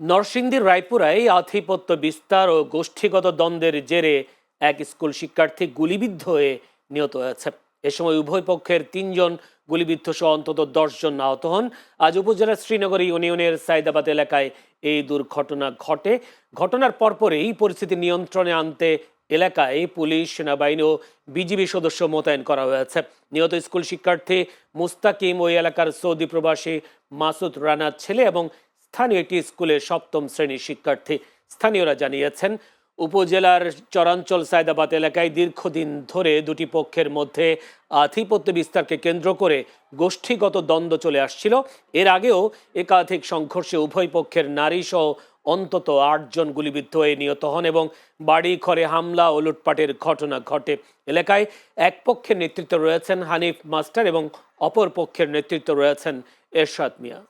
নরসিংদীর রায়পুরায় আধিপত্য বিস্তার ও গোষ্ঠীগত দ্বন্দ্বের জেরে এক স্কুল শিক্ষার্থী গুলিবিদ্ধ হয়ে নিহত হয়েছে। এ সময় উভয় পক্ষের 3 জন গুলিবিদ্ধ সহ অন্তত 10 জন আহত হন। আজ উপজেলার শ্রীনগর ইউনিয়নের সাইদাবাদ এলাকায় এই দুর্ঘটনা ঘটে। ঘটনার পরপরই পরিস্থিতি নিয়ন্ত্রণে আনতে এলাকায় পুলিশ, সেনাবাহিনী ও বিজিবি সদস্য মোতায়েন করা হয়েছে। নিহত স্কুল শিক্ষার্থী মুস্তাকিম ওই এলাকার সৌদি প্রবাসী মাসুদ রানার ছেলে এবং স্থানীয় একটি স্কুলের 7ম শ্রেণীর শিক্ষার্থী। স্থানীয়রা জানিয়েছেন, উপজেলার চরাঞ্চল সায়দাবাদ এলাকায় দীর্ঘদিন ধরে দুটি পক্ষের মধ্যে আধিপত্য বিস্তারকে কেন্দ্র করে গোষ্ঠীগত দ্বন্দ্ব চলে আসছিল। এর আগেও একাধিক সংঘর্ষে উভয় পক্ষের নারী সহ অন্তত 8 জন গুলিবিদ্ধ হয়ে নিহত হন এবং বাড়ি ঘরে হামলা ও লুটপাটের ঘটনা ঘটে। এলাকায় এক পক্ষের নেতৃত্বে রয়েছেন হানিফ মাস্টার এবং অপর পক্ষের নেতৃত্বে রয়েছেন এরশাদ মিয়া।